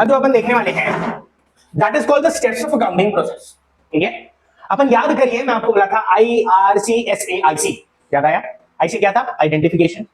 अब जो अपन देखने वाले हैं that is called the steps of accounting process. ठीक है, अपन याद करिए, मैं आपको बोला था IRCSAIC, याद आया? IC क्या था? आइडेंटिफिकेशन।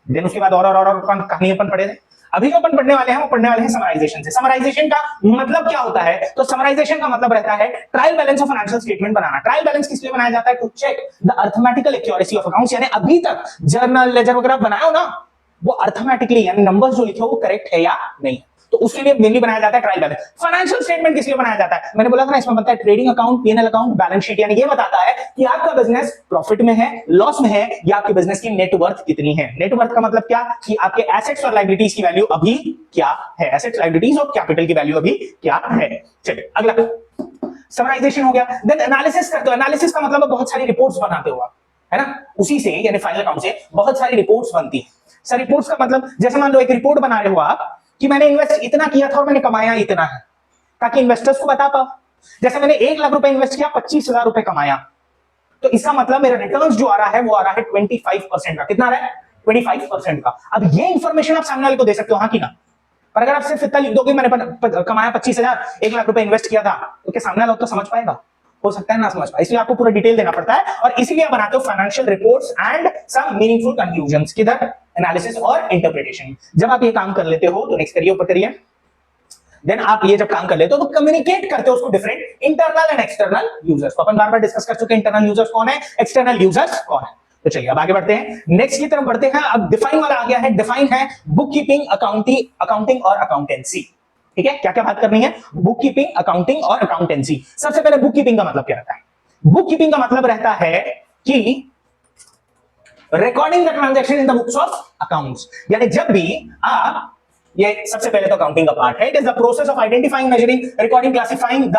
देन उसके बाद और कहानी अपन पढ़े थे। अभी जो अपन पढ़ने वाले हैं वो पढ़ने वाले हैं समराइजेशन से। समराइजेशन का मतलब क्या होता है? तो समराइजेशन का मतलब रहता है trial balance of financial statement बनाना। ट्रायल बैलेंस किस लिए बनाया जाता है? To check the arithmetical accuracy of accounts, यानी अभी तक जर्नल लेजर वगैरह बनाए हो ना, वो अर्थमेटिकली यानी नंबर्स जो लिखे हो वो करेक्ट है या नहीं, तो उसके लिए मेनली बनाया जाता है ट्रायल बैलेंस। फाइनेंशियल स्टेटमेंट किस लिए बनाया जाता है? मैंने बोला था ना, इसमें बनता है trading account, P&L account, balance sheet, यानी ये बताता है कि आपका बिजनेस प्रॉफिट में है, लॉस में है, या आपके बिजनेस की नेट वर्थ कितनी है। नेट वर्थ का मतलब क्या? कि आपके एसेट्स और लायबिलिटीज की वैल्यू अभी क्या है, एसेट्स, लायबिलिटीज और कैपिटल की वैल्यू अभी क्या है। चलिए अगला, समराइजेशन हो गया। देन एनालिसिस करते हो। एनालिसिस का मतलब बहुत सारी रिपोर्ट्स बनाते हो आप, है ना? उसी से यानी फाइनल अकाउंट से बहुत सारी रिपोर्ट्स बनती है। सर रिपोर्ट्स का मतलब, जैसे मान लो एक रिपोर्ट बना रहे हो आप कि मैंने इन्वेस्ट इतना किया था और मैंने कमाया इतना है, ताकि इन्वेस्टर्स को बता पाओ। जैसे मैंने 1 लाख रुपए इन्वेस्ट किया, 25,000 रुपए कमाया, तो इसका मतलब मेरा रिटर्न्स जो आ रहा है वो आ रहा है 25% का। कितना आ रहा है? 25% का। अब ये इंफॉर्मेशन आप सामने वाले को दे सकते हो, हाँ कि ना? पर अगर आप सिर्फ इतना लिख दोगे मैंने कमाया 25,000, 1 लाख रुपए इन्वेस्ट किया था, तो क्या सामने वाला तो समझ पाएगा? हो सकता है ना समझ पाए, इसलिए आपको पूरा डिटेल देना पड़ता है, और इसीलिए आप बनाते हो financial reports and some meaningful conclusions. किधर? एनालिसिस और इंटरप्रिटेशन। जब आप ये काम कर लेते हो तो नेक्स्ट करिए, ऊपर करिए। देन आप ये जब काम कर लेते हो तो कम्युनिकेट करते हो उसको different internal and external users को। अपन बार बार डिस्कस कर चुके हैं इंटरनल यूजर्स कौन है, एक्सटर्नल यूजर्स कौन है। तो चलिए अब आगे बढ़ते हैं, नेक्स्ट की तरफ बढ़ते हैं। अब डिफाइन वाला आ गया है। डिफाइन है बुक कीपिंग, अकाउंटिंग और अकाउंटेंसी। ठीक है, क्या क्या बात करनी है? बुक कीपिंग, अकाउंटिंग और अकाउंटेंसी। सबसे पहले बुक कीपिंग का मतलब क्या रहता है? बुक कीपिंग का मतलब रहता है कि recording the transaction in the books of accounts, यानी जब भी आप, ये सबसे पहले तो अकाउंटिंग का पार्ट है, it is the process of identifying, measuring, recording, classifying the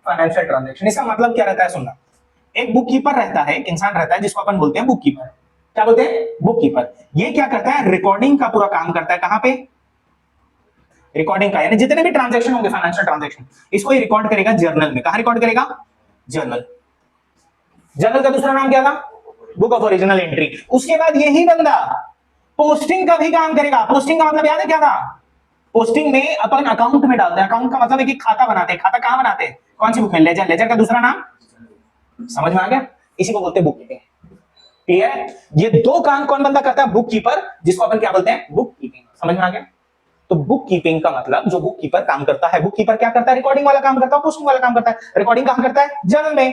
financial transaction. इसका मतलब क्या रहता है? सुनना, एक बुक कीपर रहता है, एक इंसान रहता है जिसको अपन बोलते हैं बुक कीपर। क्या बोलते हैं? Book keeper. ये क्या करता है? रिकॉर्डिंग का पूरा काम करता है। कहां पे? रिकॉर्डिंग का, यानी जितने भी ट्रांजैक्शन होंगे फाइनेंशियल ट्रांजैक्शन, इसको ये रिकॉर्ड करेगा जर्नल में। कहां रिकॉर्ड करेगा? जर्नल। जर्नल का दूसरा नाम क्या था? Book of original entry. उसके बाद यही बंदा पोस्टिंग का भी काम करेगा। पोस्टिंग का मतलब याद है क्या था? पोस्टिंग में अपन अकाउंट में डालते हैं। अकाउंट का मतलब है कि खाता बनाते हैं। खाता कहां बनाते हैं? कौन सी बुक में? लेजर। लेजर का दूसरा नाम समझ में आ गया? इसी को बोलते हैं बुक कीपिंग। ठीक है, ये दो काम कौन बंदा करता है? बुक कीपर, जिसको अपन क्या बोलते हैं? Book keeping. समझ में आ गया? तो बुक कीपिंग का मतलब जो बुक कीपर काम करता है, बुक कीपर क्या करता है? रिकॉर्डिंग वाला काम करता है, पोस्टिंग वाला काम करता है। रिकॉर्डिंग कहां करता है? जर्नल में।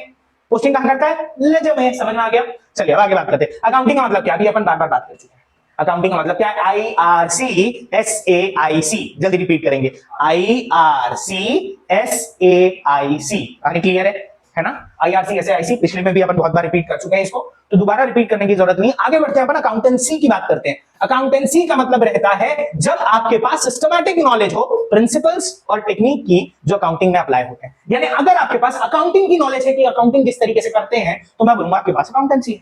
पोस्टिंग कहां करता है? लेजर में। समझ में आ गया? चलिए अब आगे बात करते हैं। अकाउंटिंग का मतलब क्या? अभी अपन बार बार बात कर चुके हैं। अकाउंटिंग का मतलब क्या है? IRCSAIC। जल्दी रिपीट करेंगे, IRCSAIC। कहानी क्लियर है ना? IRCSAIC पिछले में भी अपन बहुत बार रिपीट कर चुके हैं इसको, तो दोबारा रिपीट करने की जरूरत नहीं। आगे बढ़ते हैं, अपन अकाउंटेंसी की बात करते हैं। अकाउंटेंसी का मतलब रहता है जब आपके पास सिस्टमैटिक नॉलेज हो, प्रिंसिपल्स और टेक्निक की, जो अकाउंटिंग में अप्लाई होते हैं। यानी अगर आपके पास अकाउंटिंग की नॉलेज है कि अकाउंटिंग किस तरीके से करते हैं, तो मैं बोलूंगा आपके पास अकाउंटेंसी है।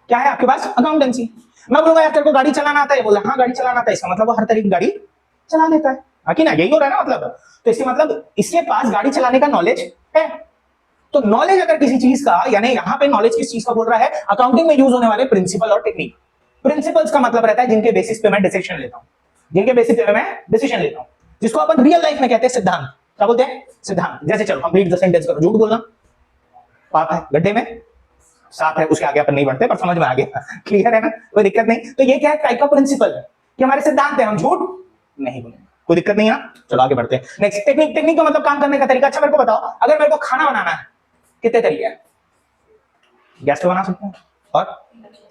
क्या है आपके पास? अकाउंटेंसी। मैं बोलूंगा यार तेरे को गाड़ी चलाना आता है, बोला हाँ गाड़ी चलाना आता है, इसका मतलब वो हर तरह की गाड़ी चला लेता है, ना? यही हो रहा है ना मतलब। तो इसके मतलब इसके पास गाड़ी चलाने का नॉलेज है। तो नॉलेज अगर किसी चीज का, यानी यहां पे नॉलेज किस चीज का बोल रहा है? अकाउंटिंग में यूज होने वाले प्रिंसिपल और टेक्निक। प्रिंसिपल्स का मतलब रहता है जिनके बेसिस पे मैं डिसीजन लेता हूं, जिनके बेसिस पे मैं डिसीजन लेता हूं, जिसको अपन रियल लाइफ में कहते हैं सिद्धांत। क्या बोलते हैं? सिद्धांत। जैसे चलो कंप्लीट द सेंटेंस करो। झूठ बोलना पाप है, गड्ढे में साफ है, उसके आगे अपन नहीं बढ़ते, पर समझ में आ गया। क्लियर है ना? कोई दिक्कत नहीं। तो ये क्या है? टाइप का प्रिंसिपल है कि हमारे सिद्धांत है, हम झूठ नहीं बोलेंगे। कोई दिक्कत नहीं है ना? चलो आगे बढ़ते हैं। Next, technique. टेक्निक का मतलब काम करने का तरीका। अच्छा मेरे को बताओ, अगर मेरे को खाना बनाना है, कितने तरीके हैं? गैस पे बना सकते हैं और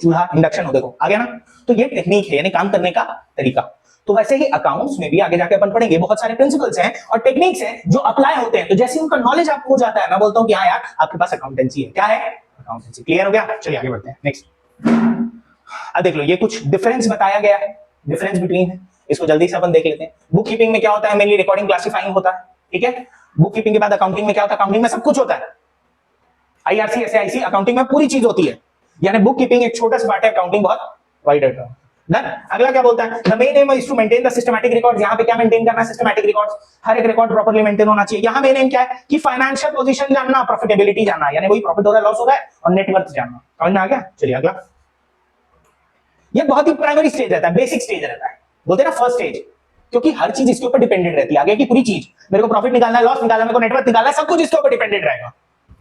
चूल्हा, इंडक्शन हो, देखो आ गया ना? तो ये टेक्निक है, यानी काम करने का तरीका। तो वैसे ही अकाउंट्स में भी आगे जाके अपन पढ़ेंगे, बहुत सारे प्रिंसिपल्स हैं और टेक्निक्स हैं जो अप्लाई होते हैं। तो जैसे उनका नॉलेज आपको हो जाता है, मैं बोलता हूं कि हाँ यार आपके पास अकाउंटेंसी है। क्या है? अकाउंटेंसी। क्लियर हो गया? चलिए आगे बढ़ते हैं। नेक्स्ट, अब देख लो, ये कुछ डिफरेंस बताया गया है, डिफरेंस बिटवीन है, इसको जल्दी से अपन देख लेते हैं। बुक कीपिंग में क्या होता है? मेनली रिकॉर्डिंग, क्लासिफाइंग होता है। ठीक है, बुक कीपिंग के बाद अकाउंटिंग में क्या होता है? अकाउंटिंग में सब कुछ होता है। IRCSAIC अकाउंटिंग में पूरी चीज होती है, यानी बुक कीपिंग एक छोटा सा पार्ट है, अकाउंटिंग बहुत वाइड है। डन। अगला क्या बोलता है? The main aim is to maintain the systematic records. यहां पे क्या मेंटेन करना है? Systematic records. हर एक रिकॉर्ड प्रॉपर्ली मेंटेन होना चाहिए। यहां मेन एम क्या है? कि फाइनेंशियल पोजीशन जानना, प्रॉफिटेबिलिटी जानना, यानी वही प्रॉफिट हो रहा है, लॉस हो रहा है, और नेटवर्थ जानना। समझ में आ गया? चलिए अगला, ये बहुत ही प्राइमरी स्टेज रहता है, बेसिक स्टेज रहता है, बोलते हैं ना फर्स्ट स्टेज। क्योंकि हर चीज इसके ऊपर डिपेंडेंट रहती है, आगे की पूरी चीज, मेरे को प्रॉफिट निकालना है, लॉस निकालना है, मेरे को नेटवर्क निकालना है, सब कुछ इसके ऊपर डिपेंडेंट रहेगा।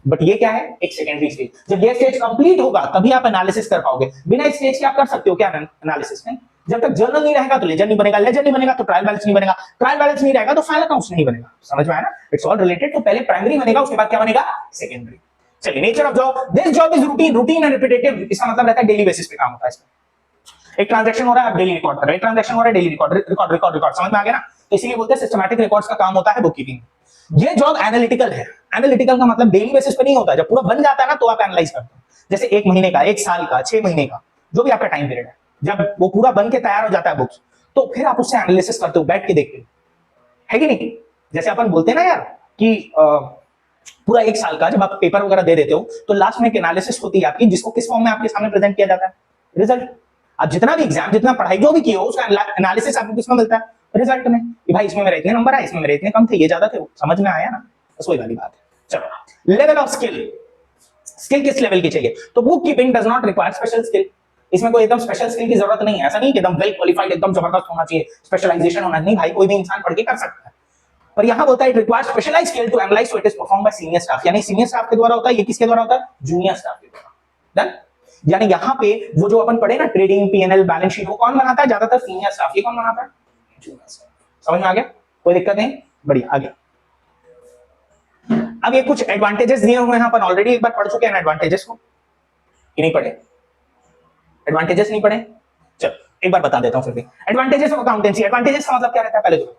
बट ये क्या है, एक सेकेंडरी स्टेज। जब ये स्टेज कंप्लीट होगा तभी आप एनालिसिस कर पाओगे। बिना इस स्टेज के आप कर सकते हो क्या एनालिसिस नहीं? जब तक जर्नल नहीं रहेगा तो लेजर नहीं बनेगा, लेजर नहीं बनेगा तो ट्रायल बैलेंस नहीं बनेगा, ट्रायल बैलेंस नहीं रहेगा तो फाइनल अकाउंट्स नहीं बनेगा। समझ में आया ना? It's all related. तो पहले प्राइमरी बनेगा, उसके बाद क्या बनेगा, सेकेंडरी। चलिए, nature of job, this job is routine and repetitive. इसका मतलब रहता है डेली बेसिस पे काम होता है इसमें। एक ट्रांजैक्शन हो रहा है, आप डेली रिकॉर्ड कर रहे हो, एक ट्रांजैक्शन हो रहा है, डेली रिकॉर्ड। समझ में आ गया ना? तो इसीलिए बोलते हैं सिस्टमैटिक रिकॉर्ड्स का काम होता है बुककीपिंग। ये जॉब एनालिटिकल है। एनालिटिकल का मतलब डेली बेसिस पे नहीं होता, जब पूरा बन जाता है ना तो आप एनालाइज करते हो। जैसे 1 महीने का, 1 साल का, 6 महीने का, जो भी आपका टाइम पीरियड है, जब वो पूरा बन के तैयार हो जाता है बुक्स, तो फिर आप उससे एनालिसिस करते हो, बैठ के देखते हो, है कि नहीं? जैसे अपन बोलते हैं ना यार कि पूरा 1 साल का जब आप पेपर वगैरह दे देते हो तो लास्ट में एक एनालिसिस होती है आपकी, जिसको किस फॉर्म में आपके सामने प्रेजेंट किया जाता है, रिजल्ट। आप जितना भी एग्जाम, जितना पढ़ाई जो भी किए हो, उसका एनालिसिस आपको किसमें मिलता है, रिजल्ट में, कि भाई इसमें मेरे इतने नंबर आए, इसमें मेरे इतने कम थे, ये ज्यादा थे। समझ में आया ना? बस वही वाली बात है। चलो, लेवल ऑफ स्किल, स्किल किस लेवल की चाहिए? तो book keeping does not require special skill. इसमें कोई एकदम स्पेशल स्किल की जरूरत नहीं है। ऐसा नहीं कि एकदम वेल क्वालिफाइड, एकदम जबरदस्त होना चाहिए, स्पेशलाइजेशन होना नहीं, भाई कोई भी इंसान पढ़ के कर सकता है। पर यहां होता है it requires specialised skill to analyse so it is perform by senior staff. यानी सीनियर स्टाफ के द्वारा होता है, ये किसके द्वारा होता है, जूनियर स्टाफ के द्वारा। डन? यानी यहां पे वो जो अपन पढ़े ना ट्रेडिंग, पीएनएल, बैलेंस शीट, वो कौन बनाता है? ज्यादातर सीनियर स्टाफ। ये कौन बनाता है? Junior staff. समझ में आ गया? कोई दिक्कत नहीं? बढ़िया, आगे। अब ये कुछ एडवांटेजेस दिए हुए हैं, अपन ऑलरेडी एक बार पढ़ चुके हैं एडवांटेजेस को, कि नहीं पढ़े? एडवांटेजेस नहीं पढ़े? चलो एक बार बता देता हूं फिर भी। Advantages of accountancy. एडवांटेजेस का मतलब क्या रहता है पहले तो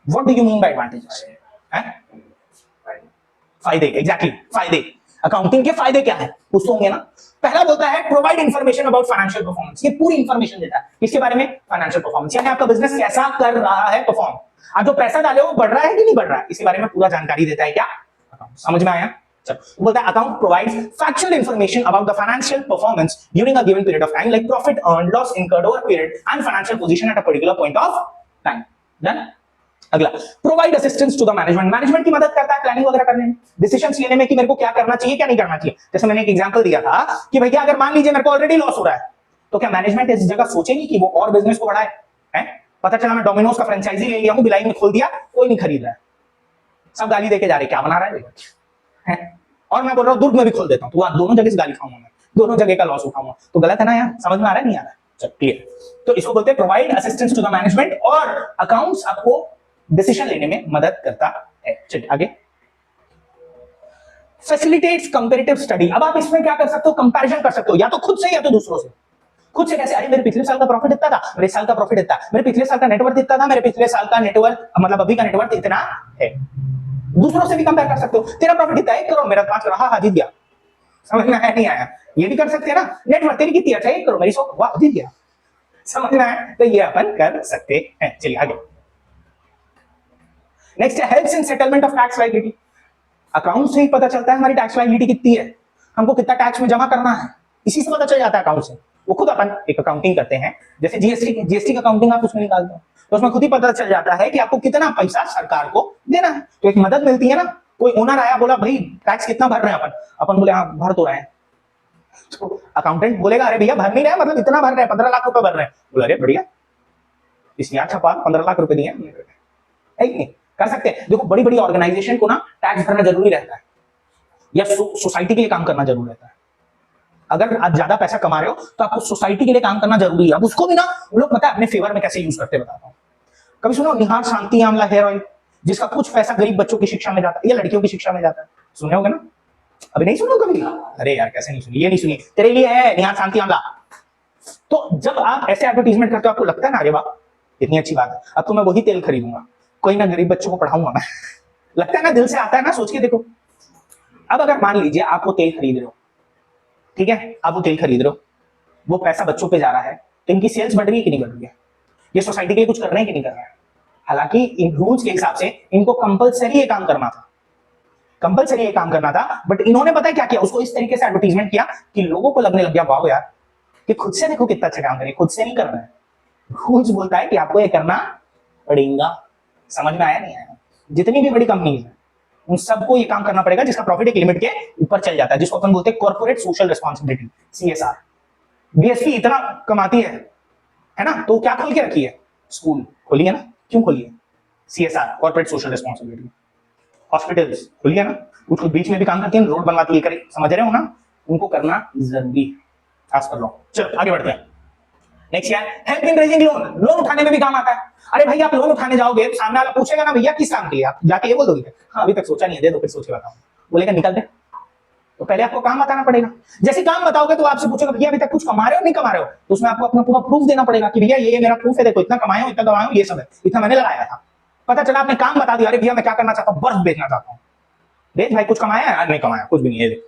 what do you mean by advantages? फायदे, एग्जैक्टली, फायदे। अकाउंटिंग के फायदे क्या है कुछ तो होंगे ना। पहला बोलता है provide information about financial performance. ये पूरी इंफॉर्मेशन देता है किसके बारे में? फाइनेंशियल परफॉर्मेंस, यानी आपका बिजनेस कैसा कर रहा है, परफॉर्म। आप जो पैसा डाले वो बढ़ रहा है कि नहीं बढ़ रहा है, इसके बारे में पूरा जानकारी देता है क्या? अकाउंट। समझ में आया? चलो, बोलता है account provides factual information about the financial performance during a given period of time, like profit earned, loss incurred over period and financial position at a particular point of time. Done? अगला, provide assistance to the management. Management की मदद करता है planning वगैरह करने में, decisions लेने में कि मेरे को क्या करना चाहिए, क्या नहीं करना चाहिए। जैसे मैंने एक एग्जांपल दिया था कि भैया अगर मान लीजिए मेरे को ऑलरेडी लॉस हो रहा है, तो क्या मैनेजमेंट इस जगह सोचेगी कि वो और बिजनेस को बढ़ाए? हैं? पता चला मैं डोमिनोज का फ्रेंचाइजी ले लिया हूं, भिलाई में खोल दिया, कोई नहीं खरीद रहा है, सब गाली देके जा रहे, क्या बना रहा है? और मैं बोल रहा हूं दुर्ग में भी खोल देता हूं, तो दोनों जगह से गाली खाऊंगा मैं, दोनों जगह का लॉस उठाऊंगा, तो गलत है ना यार? समझ में आ रहा है नहीं आ रहा है? चल क्लियर। तो इसको बोलते हैं provide assistance to the management, और अकाउंट्स आपको डिसीजन लेने में मदद करता है। चलिए आगे। Facilitates comparative study. अब आप इसमें क्या कर सकते हो? कंपैरिजन कर सकते हो, या तो खुद से या तो दूसरों से। खुद से कैसे? अरे मेरे पिछले साल का प्रॉफिट इतना था, मेरे साल का प्रॉफिट इतना, मेरे पिछले साल का नेटवर्थ इतना था, मेरे पिछले साल का नेटवर्थ मतलब अभी का नेटवर्थ इतना है। दूसरों से भी कंपेयर कर सकते हो, तेरा प्रॉफिट इतना 1 करोड़, मेरा 5 करोड़, हाँ जीत गया। समझ में आया नहीं आया? ये भी कर सकते हैं ना। नेटवर्थ तेरी कितनी? अच्छा 1 करोड़, मेरी 100, वाह जीत गया। समझ में आया? तो ये अपन कर सकते हैं। चलिए आगे। नेक्स्ट है helps in settlement of tax liability. Account से ही पता चलता है हमारी टैक्स लायबिलिटी कितनी है, हमको कितना टैक्स में जमा करना है, इसी से पता चल जाता है अकाउंट से। वो खुद अपन एक अकाउंटिंग करते हैं, जैसे जीएसटी का अकाउंटिंग आप उसमें निकालते हो, तो उसमें खुद ही पता चल जाता है कि आपको कितना पैसा सरकार को देना है। तो एक मदद मिलती है ना। कोई ओनर आया बोला भाई टैक्स कितना भर रहे हैं अपन, अपन बोले हाँ भर तो रहे हैं, तो अकाउंटेंट बोलेगा अरे भैया भर नहीं रहे, मतलब इतना भर रहे हैं, 15 लाख रुपए भर रहे हैं। बोला अरे बढ़िया, इसने अच्छा 15 लाख रुपए दिए है। कर सकते हैं। देखो बड़ी बड़ी ऑर्गेनाइजेशन को ना टैक्स भरना जरूरी रहता है, या सोसाइटी के लिए काम करना जरूरी रहता है। अगर आप ज्यादा पैसा कमा रहे हो तो आपको सोसाइटी के लिए काम करना जरूरी है। अब उसको भी ना वो लोग पता है अपने फेवर में कैसे यूज करते बताता हूँ। कभी सुनो निहार शांति आंवला हेयर ऑयल, जिसका कुछ पैसा गरीब बच्चों की शिक्षा में जाता है या लड़कियों की शिक्षा में जाता है, सुने होगे ना? अभी नहीं सुनो कभी? अरे यार कैसे नहीं सुनी? ये नहीं सुनी, तेरे लिए है निहार शांति आंवला। तो जब आप ऐसे एडवर्टीजमेंट करते हो आपको लगता है ना अरे वाह इतनी अच्छी बात है, अब तो मैं वही तेल खरीदूंगा, कोई ना गरीब बच्चों को पढ़ाऊंगा मैं। लगता है ना, दिल से आता है ना, सोच के देखो। अब अगर मान लीजिए आप वो तेल खरीद रहे हो, ठीक है, आप वो तेल खरीद रहे हो, वो पैसा बच्चों पे जा रहा है, तो इनकी सेल्स बढ़ रही है कि नहीं बढ़ रही है? ये सोसाइटी के लिए कुछ कर रहे हैं कि नहीं कर रहे हैं? हालांकि इन रूल्स के हिसाब से इनको कंपलसरी ये काम करना था, कंपलसरी ये काम करना था, बट इन्होंने पता है क्या किया? उसको इस तरीके से एडवर्टीजमेंट किया कि लोगों को लगने लग गया वाह यार कि खुद से देखो कितना अच्छा काम करे, खुद से नहीं करना है, रूल्स बोलता है कि आपको ये करना पड़ेगा। समझ में आया नहीं आया? जितनी भी बड़ी कंपनी है उन सबको ये काम करना पड़ेगा, जिसका प्रॉफिट एक लिमिट के ऊपर चल जाता है, जिसको अपन बोलते हैं corporate social responsibility, CSR. BSP इतना कमाती है ना, तो क्या खोल के रखी है? स्कूल खोली है ना, क्यों खोलिए? CSR, corporate social responsibility. Hospitals खोलिए ना, कुछ बीच में भी काम करते हैं, रोड बनवा के करे, समझ रहे हो ना, उनको करना जरूरी है एज पर लॉ। चलो आगे बढ़ते हैं। नेक्स्ट क्या है? Help in raising loan, loan उठाने में भी काम आता है। अरे भाई आप लोन उठाने जाओगे, सामने वाला पूछेगा ना भैया किस काम के लिए, आप जाके ये बोल दोगे हाँ अभी तक सोचा नहीं है, दे दो फिर सोच के बताऊं, बोलेगा निकल दे। तो पहले आपको काम बताना पड़ेगा, जैसे काम बताओगे तो आपसे पूछेगा भैया अभी तक कुछ कमा रहे हो नहीं कमा रहे हो, तो उसमें आपको अपना पूरा प्रूफ देना पड़ेगा कि भैया ये मेरा प्रूफ है, देखो इतना कमाया हूं इतना कमाया हूं, ये सब है, इतना मैंने लगाया था। पता चला आपने काम बता दिया, अरे भैया मैं क्या करना चाहता हूँ, बर्फ बेचना चाहता हूँ, देख भाई कुछ कमाया है? नहीं कमाया, कुछ भी नहीं है, देख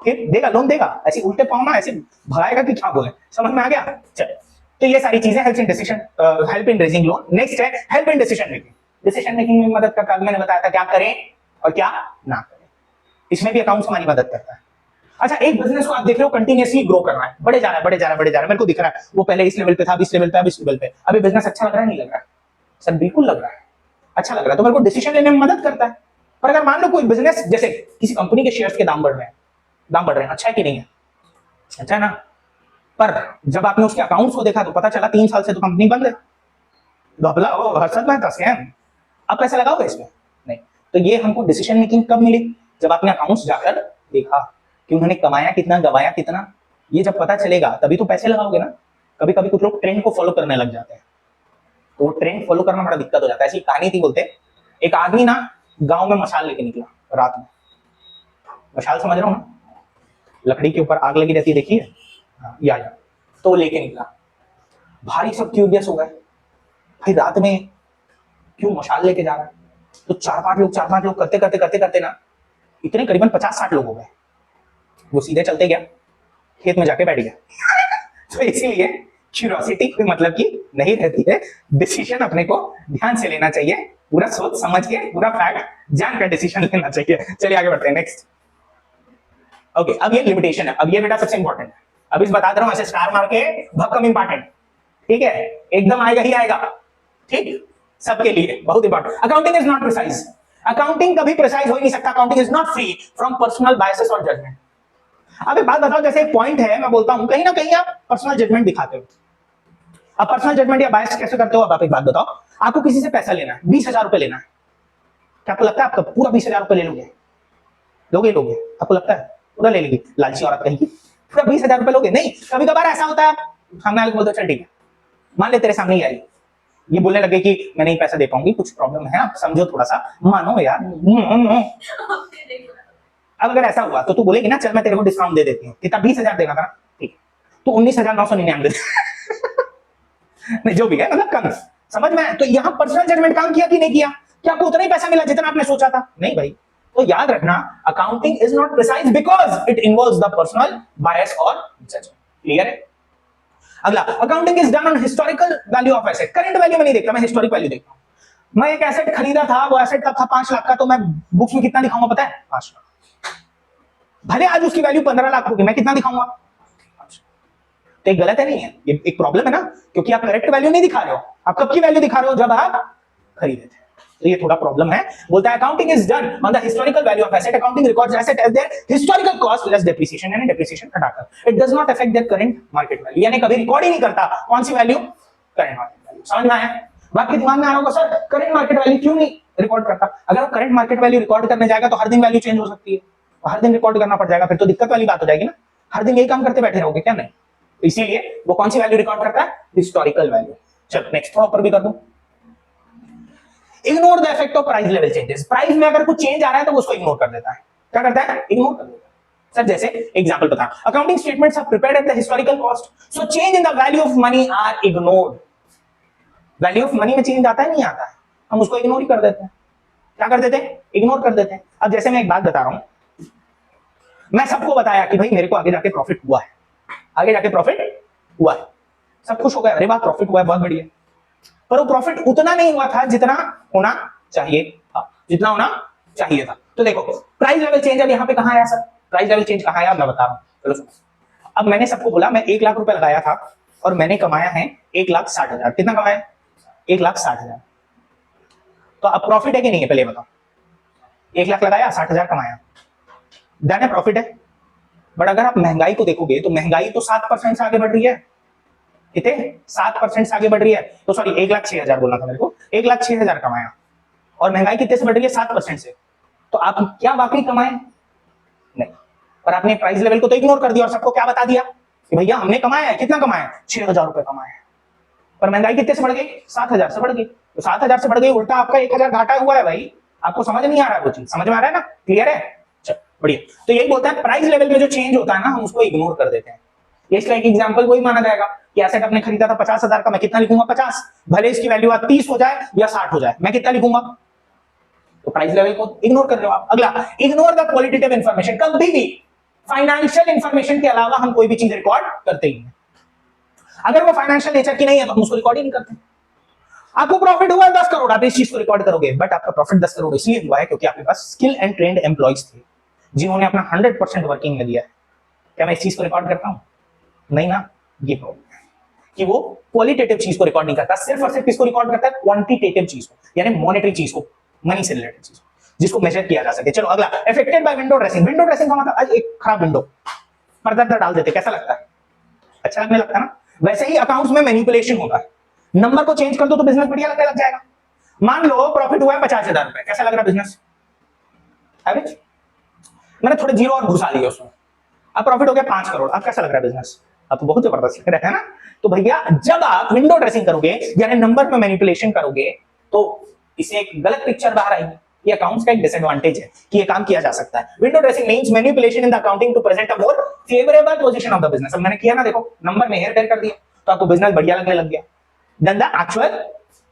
फिर देगा लोन देगा? ऐसे उल्टे पाँव ना ऐसे भगाएगा कि क्या बोले, समझ में आ गया? चल तो ये सारी चीजें help in decision, help in raising loan. Next है help in decision making. Decision making में मदद करता है, मैंने बताया था क्या करें और क्या ना करें, इसमें भी अकाउंट्स हमारी मदद करता है। अच्छा एक बिजनेस को आप देख रहे हो कंटिन्यूअसली ग्रो कर रहा है, बढ़े जा रहा है बढ़े जा रहा है बढ़े जा रहा है, मेरे को दिख रहा है वो पहले इस लेवल पे था, अब इस लेवल पे, अब इस लेवल पे, अभी बिजनेस अच्छा लग रहा है नहीं लग रहा है? सर बिल्कुल लग रहा है, अच्छा लग रहा है, तो मेरे को डिसीजन लेने में मदद करता है। पर अगर मान लो कोई बिजनेस, जैसे किसी कंपनी के शेयर्स के दाम बढ़ रहे हैं, दाम बढ़ रहे हैं, अच्छा है कि नहीं है? अच्छा है ना, पर जब आपने उसके अकाउंट्स को देखा तो पता चला 3 साल से तो कंपनी बंद है, धोबला ओ हर्षद में था स्कैम, अब पैसा लगाओगे इसमें? नहीं। तो ये हमको डिसीजन मेकिंग कब मिली? जब आपने अकाउंट्स जाकर देखा कि उन्होंने कमाया कितना गवाया कितना, ये जब पता चलेगा तभी तो पैसे लगाओगे ना। कभी कभी कुछ लोग ट्रेंड को फॉलो करने लग जाते हैं, तो ट्रेंड फॉलो करना बड़ा दिक्कत हो जाता है। ऐसी कहानी थी, बोलते एक आदमी ना गांव में मशाल लेके निकला रात में, मशाल समझ रहा हो ना, लकड़ी के ऊपर आग लगी रहती है देखिए, या तो लेके निकला। भारी सब क्यूरियस हो गए, भाई रात में क्यों मशाल लेके जा रहा है? तो 4-5 लोग करते करते करते करते ना इतने करीबन 50-60 लोग हो गए, वो सीधे चलते गया, खेत में जाके बैठ गया। तो इसीलिए क्यूरियोसिटी कोई मतलब की नहीं रहती है, डिसीजन अपने को ध्यान से लेना चाहिए, पूरा सोच समझ के पूरा फैक्ट जानकर डिसीजन लेना चाहिए। चलिए आगे बढ़ते हैं नेक्स्ट। ओके अब ये लिमिटेशन है, अब ये बेटा सबसे इंपॉर्टेंट है, अब इस बता दे रहा हूं ऐसे स्टार मार के, भक्कम इंपॉर्टेंट, ठीक है, एकदम आएगा ही आएगा, ठीक, सबके लिए बहुत important. Accounting is not precise, accounting कभी प्रिसाइज हो ही नहीं सकता, accounting is not free from personal biases और जजमेंट। अब एक बात बताओ, जैसे एक पॉइंट है, मैं बोलता हूं कहीं ना कहीं आप पर्सनल जजमेंट दिखाते हो, अब पर्सनल जजमेंट या बायस कैसे करते हो? अब आप एक बात बताओ, आपको किसी से पैसा लेना है, 20,000 रुपए लेना है, क्या आपको लगता है आपका पूरा 20,000 रुपए ले लोगे? लोगे? आपको लगता है पूरा ले लेगी? लालची औरत कहेगी पूरा 20,000 रुपए लोगे? नहीं, कभी कभार ऐसा होता है, सामने वाले को बोलते चल ठीक है, मान ले तेरे सामने ही आई, ये बोलने लगे कि मैं नहीं पैसा दे पाऊंगी, कुछ प्रॉब्लम है, आप समझो थोड़ा सा, मानो यार। अब अगर ऐसा हुआ तो तू बोलेगी ना चल मैं तेरे को डिस्काउंट दे देती हूँ, कितना 20,000 देगा था, ठीक, तो 19,999 नहीं जो भी है, मतलब कम, समझ में? तो यहाँ पर्सनल जजमेंट काम किया कि नहीं किया? क्या आपको उतना ही पैसा मिला जितना आपने सोचा था? नहीं भाई। तो याद रखना, accounting is not precise because it involves the personal bias और जजमेंट। क्लियर है? अगला, accounting is done on historical value of asset. Current value में नहीं देखता, मैं हिस्टोरिक वैल्यू देखता हूं। मैं एक एसेट खरीदा था, वो एसेट का था 5 लाख का, तो मैं बुक्स में कितना दिखाऊंगा पता है? 5 लाख। भले आज उसकी वैल्यू 15 लाख होगी, मैं कितना दिखाऊंगा? तो एक गलत है नहीं है, ये एक प्रॉब्लम है ना, क्योंकि आप करेक्ट वैल्यू नहीं दिखा रहे हो, आप कब की वैल्यू दिखा रहे हो? जब आप खरीदे थे। तो ये थोड़ा प्रॉब्लम है। बोलता है accounting is done on the historical value of asset, accounting records asset as their historical cost less depreciation, यानी डेप्रिसिएशन हटाकर। It does not affect their current market value, यानी कभी रिकॉर्ड ही नहीं करता कौन सी वैल्यू? Current market value. समझ में आया? बात के दिमाग में आ रहा होगा सर करंट मार्केट वैल्यू क्यों नहीं रिकॉर्ड करता? अगर वो करंट मार्केट वैल्यू रिकॉर्ड करने जाएगा तो हर दिन वैल्यू चेंज हो सकती है, हर दिन रिकॉर्ड करना पड़ जाएगा, फिर तो दिक्कत वाली बात हो जाएगी ना, हर दिन यही काम करते बैठे रहोगे क्या? नहीं। इसीलिए वो कौन सी वैल्यू रिकॉर्ड करता है? Historical value. चलो नेक्स्ट थोड़ा ऊपर भी कर दूं। Ignore the effect of price level changes, price में अगर कुछ चेंज आ रहा है तो वो उसको इग्नोर कर देता है। क्या करता है? इग्नोर कर देता है। सर जैसे एग्जांपल बता, accounting statements are prepared at the historical cost, so change in the value of money are ignored. Value of money में चेंज आता है नहीं आता है, हम उसको इग्नोर ही कर देते हैं। क्या कर देते हैं? इग्नोर कर देते हैं। अब जैसे मैं एक बात बता रहा हूं, मैं सबको बताया कि भाई मेरे को आगे जाके प्रॉफिट हुआ है, आगे जाके प्रॉफिट हुआ है, सब खुश हो गए, अरे वाह प्रॉफिट हुआ है बहुत बढ़िया, पर वो प्रॉफिट उतना नहीं हुआ था जितना होना चाहिए था, जितना होना चाहिए था। तो देखो प्राइस लेवल चेंज अब यहाँ पे कहां आया सर? प्राइस लेवल चेंज कहां आया मैं बता रहा हूं, चलो सुनो। अब मैंने सबको बोला मैं 1 लाख रुपए लगाया था और मैंने कमाया है 1,60,000। कितना कमाया? 1,60,000। तो अब प्रॉफिट है कि नहीं है पहले बताओ? 1 लाख लगाया 60,000 कमाया, डन है, प्रॉफिट है। बट अगर आप महंगाई को देखोगे तो महंगाई तो 7% से आगे बढ़ रही है, कितने 7% से आगे बढ़ रही है, तो सॉरी 1,06,000 बोलना था मेरे को, 1,06,000 कमाया, और महंगाई कितने से बढ़ रही है 7% से, तो आप क्या वाकई कमाए? नहीं। पर आपने प्राइस लेवल को तो इग्नोर कर दिया और सबको क्या बता दिया कि भैया हमने कमाया है, कितना कमाया है 6,000 रुपए कमाया है, पर महंगाई कितने से बढ़ गई 7,000 से बढ़ गई, तो 7,000 से बढ़ गई, उल्टा आपका 1,000 घाटा हुआ है भाई। आपको समझ नहीं आ रहा है वो चीज, समझ में आ रहा है ना, क्लियर है? चल बढ़िया। तो यही बोलता है प्राइस लेवल में जो चेंज होता है ना हम उसको इग्नोर कर देते हैं। इसका एक एग्जांपल वही माना जाएगा कि एसेट आपने खरीदा था 50,000 का, मैं कितना लिखूंगा 50, भले इसकी वैल्यू 30 हो जाए या 60 हो जाए, मैं कितना लिखूंगा, तो प्राइस लेवल को इग्नोर कर रहे हो आप। अगला, इग्नोर द क्वालिटेटिव इंफॉर्मेशन। कभी भी फाइनेंशियल इंफॉर्मेशन के अलावा हम कोई भी चीज रिकॉर्ड करते ही नहीं, अगर वो फाइनेंशियल नेचर की नहीं है तो हम उसको रिकॉर्ड ही नहीं करते। आपको प्रॉफिट हुआ 10 करोड़, आप इस चीज को रिकॉर्ड करोगे, बट आपका प्रॉफिट 10 करोड़ इसलिए हुआ है क्योंकि आपके पास स्किल एंड ट्रेंड एम्प्लॉइज थे जिन्होंने अपना 100% वर्किंग में दिया है। क्या मैं इस चीज को रिकॉर्ड करता हूं? नहीं ना। ये प्रॉब्लम है कि वो क्वालिटेटिव चीज को रिकॉर्ड नहीं करता, सिर्फ और सिर्फ किसको रिकॉर्ड करता है, क्वांटिटेटिव चीज को, यानी मॉनेटरी चीज को, मनी से रिलेटेड चीज जिसको मेजर किया जा सके। चलो अगला, affected by window dressing. Window dressing का मतलब आज एक खराब विंडो पर्दा डाल देते, कैसा लगता है? अच्छा लगने लगता है ना। वैसे ही अकाउंट्स में मैनिपुलेशन होता है, नंबर को चेंज कर दो तो बिजनेस बढ़िया लगने लग जाएगा। मान लो प्रॉफिट हुआ है 50,000 रुपए, कैसा लग रहा है बिजनेस? एवरेज। मैंने थोड़े जीरो और घुसा लिए उसमें, अब प्रॉफिट हो गया 5 करोड़, अब कैसा लग रहा है बिजनेस? अब तो बहुत जबरदस्त लग रहा है ना। तो भैया जब आप विंडो ड्रेसिंग करोगे यानी नंबर में मैनिपुलेशन करोगे तो इसे एक गलत पिक्चर बाहर आएगी। ये अकाउंट्स का एक डिसएडवांटेज है कि ये काम किया जा सकता है। Window dressing means manipulation in the accounting to present a more favourable position of the business. अब मैंने किया ना, देखो नंबर में हेर फेर कर दिया तो आपको बिजनेस बढ़िया लगने लग गया, then the actual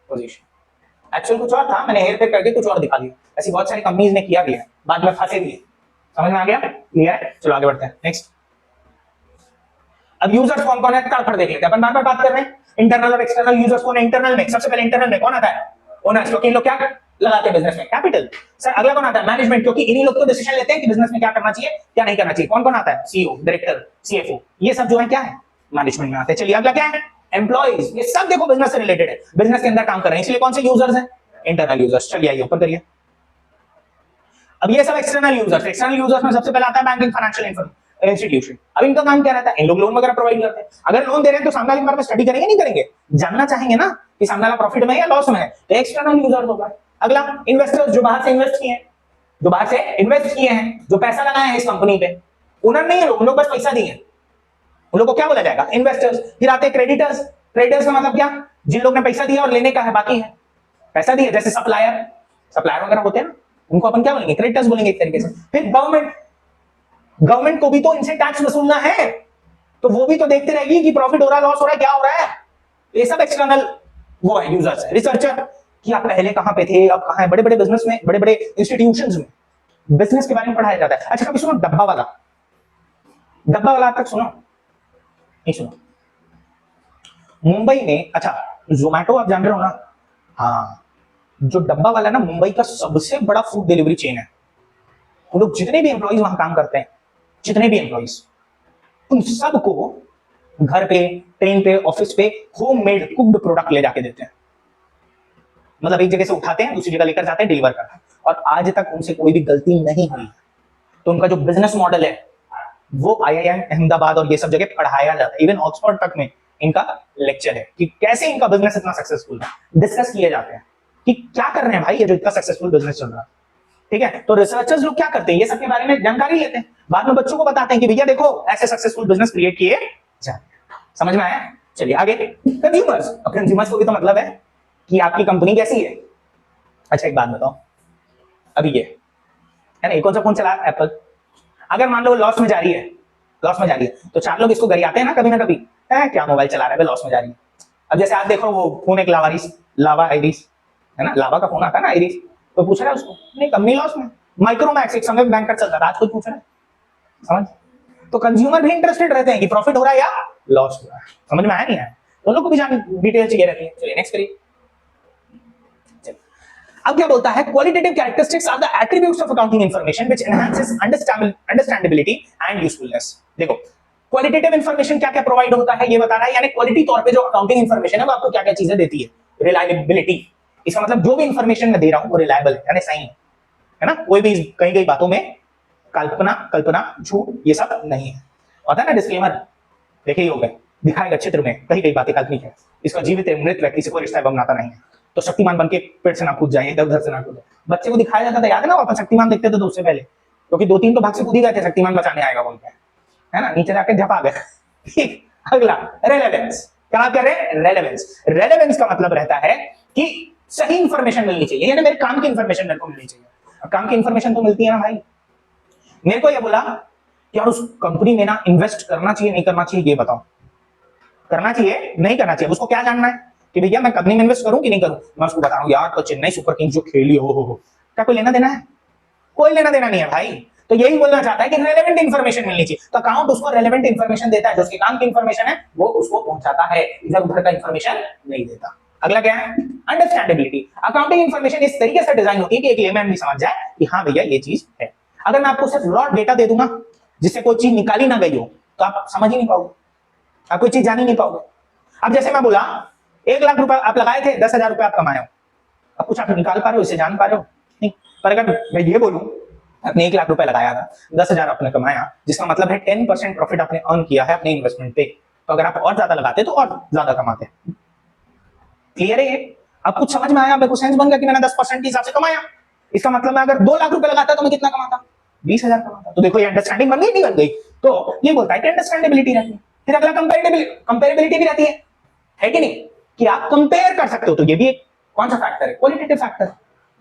position. Actual कुछ और था, मैंने हेर फेर करके कुछ और दिखा दिया। ऐसी बहुत सारी कंपनीज ने किया भी है, बाद में फंसे भी है। समझ में आ गया? क्लियर है? चलो आगे बढ़ते हैं नेक्स्ट। अब यूजर्स कौन कौन है तड़फड़ देख लेते हैं, अपन बार बार बात कर रहे हैं इंटरनल और एक्सटर्नल यूजर्स कौन है। इंटरनल में सबसे पहले इंटरनल में कौन आता है? ओनर्स, क्योंकि इन लोग क्या लगाते हैं बिजनेस में, कैपिटल। सर अगला कौन आता है? मैनेजमेंट, क्योंकि इन्हीं लोग तो डिसीजन लेते हैं कि बिजनेस में क्या करना चाहिए क्या नहीं करना चाहिए। कौन कौन आता है? सीईओ, डायरेक्टर, सीएफओ, ये सब जो है क्या है, मैनेजमेंट में आते हैं। चलिए अगला क्या है? एम्प्लॉइज। ये सब देखो बिजनेस से रिलेटेड है, बिजनेस के अंदर काम कर रहे हैं, इसलिए कौन से यूजर्स हैं? Internal users. चलिए आइए ऊपर करिए। अब ये सब एक्सटर्नल यूजर्स, एक्सटर्नल यूजर्स में सबसे पहले आता है बैंकिंग फाइनेंशियल इंस्टीट्यूशन। अब इनका काम क्या रहता है? इन लोग लोन वगैरह प्रोवाइड करते हैं। अगर लोन दे रहे हैं तो सामने वाले के बारे में स्टडी करेंगे नहीं करेंगे, जानना चाहेंगे ना कि सामने वाला प्रॉफिट में है या लॉस में है, तो एक्सटर्नल यूजर्स होगा। अगला इन्वेस्टर्स, जो बाहर से इन्वेस्ट किए हैं, जो बाहर से इन्वेस्ट किए हैं, जो पैसा लगाए हैं इस कंपनी पे, ओनर नहीं है लोग, उन लोग बस पैसा दिए, उन लोग को क्या बोला जाएगा? इन्वेस्टर्स। फिर आते हैं क्रेडिटर्स। क्रेडिटर्स का मतलब क्या? जिन लोग ने पैसा दिया और लेने का है बाकी है, पैसा दिया, जैसे सप्लायर, सप्लायर वगैरह होते हैं ना, उनको अपन क्या बोलेंगे? क्रेडिटर्स बोलेंगे एक तरीके से। फिर गवर्नमेंट, गवर्नमेंट को भी तो इनसे टैक्स वसूलना है, तो वो भी तो देखते रहेगी कि प्रॉफिट हो रहा है लॉस हो रहा है क्या हो रहा है। ये सब एक्सटर्नल वो है यूजर्स है। रिसर्चर, कि आप पहले कहां पे थे अब कहां है, बड़े बड़े बिजनेस में, बड़े बड़े इंस्टीट्यूशंस में बिजनेस के बारे में पढ़ाया जाता है। अच्छा कभी सुनो डब्बा वाला? डब्बा वाला तक सुनो? नहीं सुनो। मुंबई में, अच्छा जोमैटो आप जान रहे हो ना? हाँ, जो डब्बा वाला ना मुंबई का सबसे बड़ा फूड डिलीवरी चेन है। वो लोग जितने भी एम्प्लॉइज वहां काम करते हैं, जितने भी एम्प्लॉइज, उन सबको घर पे, ट्रेन पे, ऑफिस पे होममेड कुक्ड प्रोडक्ट ले जाके देते हैं। मतलब एक जगह से उठाते हैं दूसरी जगह लेकर जाते हैं, डिलीवर करते हैं, और आज तक उनसे कोई भी गलती नहीं हुई। तो उनका जो बिजनेस मॉडल है वो आईआईएम अहमदाबाद और ये सब जगह पढ़ाया जाता है। इवन ऑक्सफोर्ड तक में इनका लेक्चर है कि कैसे इनका बिजनेस इतना सक्सेसफुल है, डिस्कस किए जाते हैं कि क्या कर रहे हैं भाई ये जो इतना सक्सेसफुल बिजनेस चल रहा है। ठीक है, तो रिसर्चर्स लोग क्या करते हैं, ये सब के बारे में जानकारी लेते हैं, बाद में बच्चों को बताते हैं कि भैया देखो ऐसे सक्सेसफुल बिजनेस क्रिएट किए जाते हैं। समझ में आया? चलिए आगे। कंज्यूमर्स, अब कंज्यूमर्स को भी तो मतलब है कि आपकी कंपनी कैसी है। अच्छा एक बात बताओ, अभी ये है ना, कौन सा फोन चला रहा है? एप्पल। अगर मान लो लॉस में जा रही है, लॉस में जा रही है, तो चार लोग इसको गरियाते हैं ना कभी, क्या मोबाइल चला रहा है, लॉस में जा रही है। अब जैसे आप देखो वो फोन एक लावा आइरिस है ना, लावा का फोन आता है ना आइरिस, तो पूछ रहा है उसको, नहीं कंपनी लॉस में। माइक्रोमैक्स एक समय बैंकर चलता था, आज कोई पूछ रहा है? समझ? तो कंज्यूमर भी इंटरेस्टेड रहते हैं कि प्रॉफिट हो रहा है या लॉस हो रहा है। समझ में आया नहीं आया? तो लोगों को भी जान डिटेल चाहिए रहती है। चलिए नेक्स्ट करिए। अब क्या बोलता है? Qualitative characteristics are the attributes of accounting information which enhances understandability and usefulness. देखो क्वालिटेटिव इंफॉर्मेशन क्या क्या प्रोवाइड होता है ये बता रहा है, यानी क्वालिटी तौर पे जो अकाउंटिंग इंफॉर्मेशन है वो आपको क्या क्या चीजें देती है। रिलायबिलिटी, इसका मतलब जो भी इंफॉर्मेशन मैं दे रहा हूं वो रिलायबल है, यानी सही है ना, कोई भी कई कई बातों में कल्पना झूठ ये सब नहीं है। होता है ना डिस्क्लेमर, देखे ही होंगे, दिखाएगा चित्र में, कहीं कहीं बातें काल्पनिक है, इसका जीवित है मृत व्यक्ति से कोई रिश्ता एवं नाता नहीं है, तो शक्तिमान बन के पेड़ से ना कूद जाए, इधर उधर से ना कूद। बच्चे को दिखाया जाता था, याद है ना, अपन शक्तिमान देखते थे तो उससे पहले, क्योंकि 2-3 तो भाग से कूद ही गए थे शक्तिमान बचाने आएगा बोल के, है ना, नीचे जाके झपा गए। ठीक, अगला रेलेवेंस। क्या कर रहे हैं? रेलेवेंस। रेलेवेंस का मतलब रहता है कि सही इंफॉर्मेशन मिलनी चाहिए, यानी मेरे काम की इंफॉर्मेशन मेरे को मिलनी चाहिए। अब काम की इंफॉर्मेशन तो मिलती है ना भाई, मेरे को ये बोला कि यार उस कंपनी में ना इन्वेस्ट करना चाहिए नहीं करना चाहिए, ये बताओ। करना चाहिए नहीं करना चाहिए, उसको क्या जानना है कि भैया मैं कंपनी में इन्वेस्ट करूं कि नहीं करूं। मैं उसको बता रहा हूं यार तो चेन्नई सुपर किंग्स जो खेली हो, क्या कोई लेना देना है? कोई लेना देना नहीं है भाई। तो यही बोलना चाहता है कि रेलेवेंट इंफॉर्मेशन मिलनी चाहिए, तो अकाउंट उसको रेलेवेंट इंफॉर्मेशन देता है, जो उसके काम की इंफॉर्मेशन है वो उसको पहुंचाता है, इधर उधर का इंफॉर्मेशन नहीं देता। अगला क्या है? अंडरस्टैंडेबिलिटी। अकाउंटिंग इंफॉर्मेशन इस तरीके से डिजाइन होती है कि एक लेमैन भी समझ जाए कि हाँ भैया ये चीज है। अगर मैं आपको सिर्फ रॉ डेटा दे दूंगा जिससे कोई चीज निकाली ना गई हो तो आप समझ ही नहीं पाओगे, आप कोई चीज जान ही नहीं पाओगे। अब जैसे मैं बोला 1 लाख रुपए आप लगाए थे, 10,000 रुपए आप कमाए हो, अब कुछ आप निकाल पा रहे हो, इसे जान पा रहे हो नहीं। पर अगर मैं ये बोलूं आपने 1 लाख रुपए लगाया था, 10,000 आपने कमाया, जिसका मतलब है 10% प्रॉफिट आपने अर्न किया है अपने इन्वेस्टमेंट पे, तो अगर आप और ज्यादा लगाते तो और ज्यादा कमाते। क्लियर है? अब कुछ समझ में आया, मेरे को सेंस बन गया कि मैंने 10% के हिसाब से कमाया, इसका मतलब मैं अगर 2 लाख रुपए लगाता तो मैं कितना कमाता? 20,000 कमाता। तो देखो ये अंडरस्टैंडिंग बन गई नहीं बन गई? तो ये बोलता है कि अंडरस्टैंडेबिलिटी रहती है। फिर अगला कंपेरेबिलिटी भी रहती है कि नहीं, कि आप कंपेयर कर सकते हो। तो ये भी एक कौन सा फैक्टर है? Qualitative factor.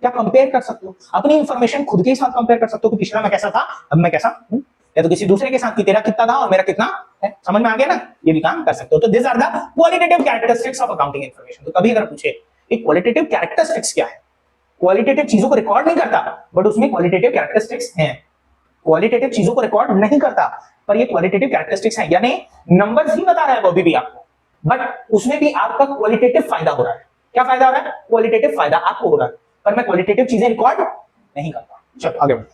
क्या कंपेयर कर सकते हो अपनी इंफॉर्मेशन, खुद के साथ कंपेयर कर सकते हो कि पिछला मैं कैसा था अब मैं कैसा हूं, या तो किसी दूसरे के साथ कि तेरा कितना था और मेरा कितना है। समझ में आ गया ना? ये भी काम कर सकते हो। तो this are the qualitative characteristics of accounting information. तो कभी अगर पूछे एक क्वालिटेटिव कैरेक्टरिस्टिक्स क्या है, क्वालिटेटिव चीजों को रिकॉर्ड नहीं करता बट उसमें क्वालिटेटिव कैरेक्टरिस्टिक्स हैं। क्वालिटेटिव चीजों को रिकॉर्ड नहीं करता पर ये क्वालिटेटिव कैरेक्टरिस्टिक्स हैं, यानी नंबर्स ही बता रहा है वो भी आपको, बट उसमें भी आपका क्वालिटेटिव फायदा हो रहा है। क्या फायदा हो रहा है? क्वालिटेटिव फायदा आपको हो रहा है, पर मैं क्वालिटेटिव चीजें रिकॉर्ड नहीं करता। चलो आगे बढ़ते।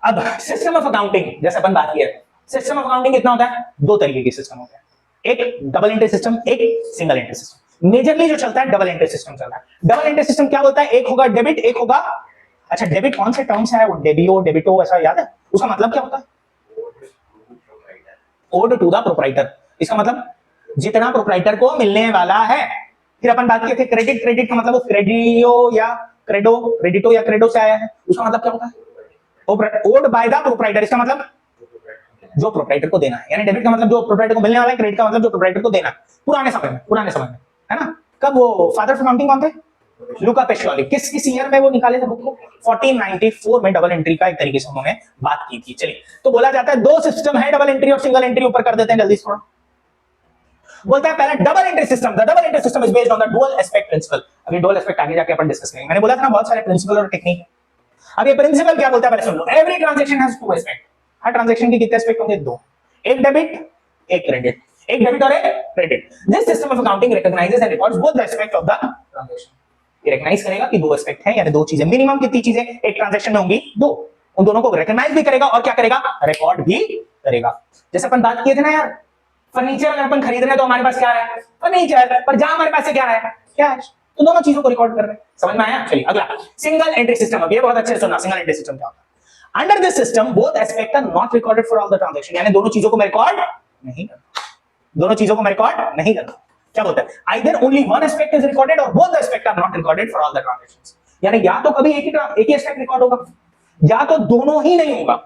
अब सिस्टम ऑफ अकाउंटिंग जैसे अपन बात किए, सिस्टम ऑफ अकाउंटिंग कितना होता है? 2 तरीके के सिस्टम होते हैं, एक डबल एंट्री सिस्टम, एक सिंगल एंट्री सिस्टम। मेजरली जो चलता है डबल एंट्री सिस्टम चल रहा है। डबल एंट्री सिस्टम क्या बोलता है? एक होगा डेबिट, एक होगा, अच्छा डेबिट कौन से टर्म से है वो? डेबियो, डेबिटो, ऐसा याद है? उसका मतलब क्या होता है? Owed to the proprietor. इसका मतलब जितना प्रोप्राइटर को मिलने वाला है। फिर अपन बात किए थे क्रेडिट, क्रेडिट का मतलब वो क्रेडियो या क्रेडो, क्रेडिटो या क्रेडो से आया है। उसका मतलब क्या होता है? Owed by the proprietor. इसका मतलब जो प्रोप्राइटर को देना है, यानी डेबिट का मतलब जो प्रोप्राइटर को मिलने वाला है, क्रेडिट का मतलब जो प्रोप्राइटर को देना है। पुराने समय में है ना, कब वो फादर ऑफ अकाउंटिंग कौन थे? लुका पेशियोली। किस ईयर में वो निकाले थे बुक को? 1494 में डबल एंट्री का एक तरीके से उन्होंने बात की थी। चलिए, तो बोला जाता है 2 सिस्टम है, डबल एंट्री और सिंगल एंट्री। ऊपर कर देते हैं जल्दी थोड़ा। बोलता है पहला double entry system. The double entry system is based on the dual aspect principle. अभी डुअल एस्पेक्ट आगे जाके अपन डिस्कस करेंगे। मैंने बोला था ना बहुत सारे प्रिंसिपल और टेक्निक है। अब ये प्रिंसिपल क्या बोलता है पहले सुन लो। Every transaction has 2 aspect. हर ट्रांजैक्शन के कितने एस्पेक्ट होंगे? 2। एक डेबिट, एक क्रेडिट। एक डेबिट और एक credit. This system of accounting recognises and records both the aspect of the transaction. ये रिकॉग्नाइज करेगा कि 2 एस्पेक्ट है, यानी 2 चीजें, मिनिमम कितनी चीजें एक ट्रांजैक्शन में होंगी? 2। उन दोनों को रिकॉग्नाइज भी करेगा और क्या करेगा? रिकॉर्ड भी करेगा। जैसे अपन बात किए थे ना यार, फर्नीचर अगर अपन खरीद रहे हैं तो हमारे पास क्या है? फर्नीचर। पर जहां हमारे पास से क्या है? कैश। तो दोनों चीजों को रिकॉर्ड कर रहे हैं। समझ में आया? चलिए अगला सिंगल एंट्री सिस्टम। अब ये बहुत अच्छे से सुनना, सिंगल एंट्री सिस्टम क्या होता है? Under this system both aspect are not recorded for all the transaction, यानी दोनों चीजों को मैं रिकॉर्ड नहीं करता। दोनों चीजों को मैं रिकॉर्ड नहीं करता। क्या बोलता है? Either only one aspect is recorded और both the aspect are not recorded for all the transactions, यानी या तो कभी एक ही एस्पेक्ट रिकॉर्ड होगा या तो दोनों ही नहीं होगा।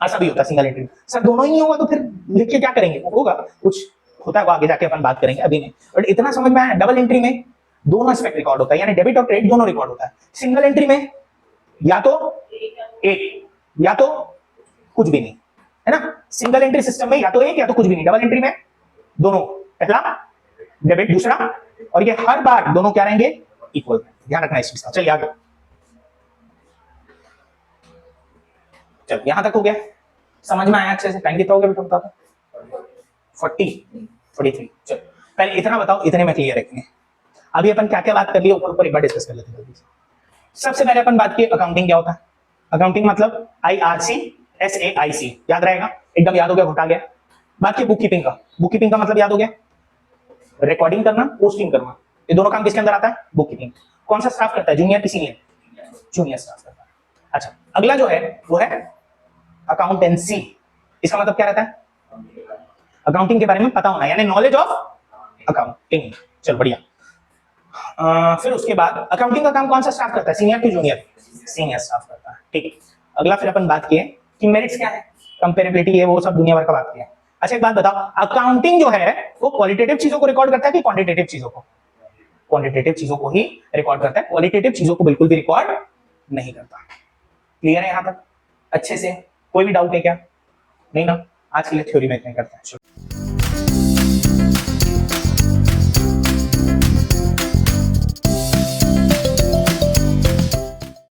ऐसा भी होता है सिंगल एंट्री। सर दोनों ही होगा तो फिर लिख के क्या करेंगे? होगा कुछ होता है वो आगे जाके अपन बात करेंगे, अभी नहीं। बट इतना समझ में आया, डबल एंट्री में दोनों एस्पेक्ट रिकॉर्ड होता है, यानी डेबिट और क्रेडिट दोनों रिकॉर्ड होता है। सिंगल एंट्री में या तो एक या तो कुछ भी नहीं, है ना। सिंगल एंट्री सिस्टम में या तो एक या तो कुछ भी नहीं। डबल एंट्री में दोनों, पहला डेबिट, दूसरा, और ये हर बार दोनों क्या रहेंगे? इक्वल। ध्यान रखना इस चीज का। चलिए आगे, चलो यहां तक हो गया, समझ में आया अच्छे से? टाइम कितना हो गया बेटा बता दो? 43। चलो पहले इतना बताओ, इतने में क्लियर रखेंगे। अभी अपन क्या क्या बात कर लिए ऊपर ऊपर एक बार डिस्कस कर लेते हैं। सबसे पहले अपन बात की अकाउंटिंग क्या होता है। अकाउंटिंग मतलब IRC SAIC, याद रहेगा? एकदम याद हो गया, घुटा गया। बात की बुक कीपिंग का। बुक कीपिंग का मतलब याद हो गया? रिकॉर्डिंग करना, पोस्टिंग करना। ये दोनों काम किसके अंदर आता है? Book keeping. कौन सा स्टाफ करता है? जूनियर की सीनियर? जूनियर स्टाफ करता है। अच्छा, अगला जो है वो है अकाउंटेंसी। इसका मतलब क्या रहता है? अकाउंटिंग के बारे में पता होना, यानी नॉलेज ऑफ अकाउंटिंग। चल बढ़िया। फिर उसके बाद अकाउंटिंग का काम कौन सा स्टाफ करता है, सीनियर की जूनियर? सीनियर स्टाफ करता है, ठीक है। अगला फिर अपन बात किए कि मेरिट्स क्या है, कंपेरेबिलिटी है, वो सब दुनिया भर का बात किया। अच्छा एक बात बताओ, अकाउंटिंग जो है वो क्वालिटेटिव चीजों को रिकॉर्ड करता है कि क्वांटिटेटिव चीजों को? क्वांटिटेटिव चीजों को ही रिकॉर्ड करता है, क्वालिटेटिव चीजों को बिल्कुल भी रिकॉर्ड नहीं करता। क्लियर है यहां तक अच्छे से? कोई भी डाउट है क्या? नहीं ना? आज के लिए थ्योरी में इतना ही करते हैं।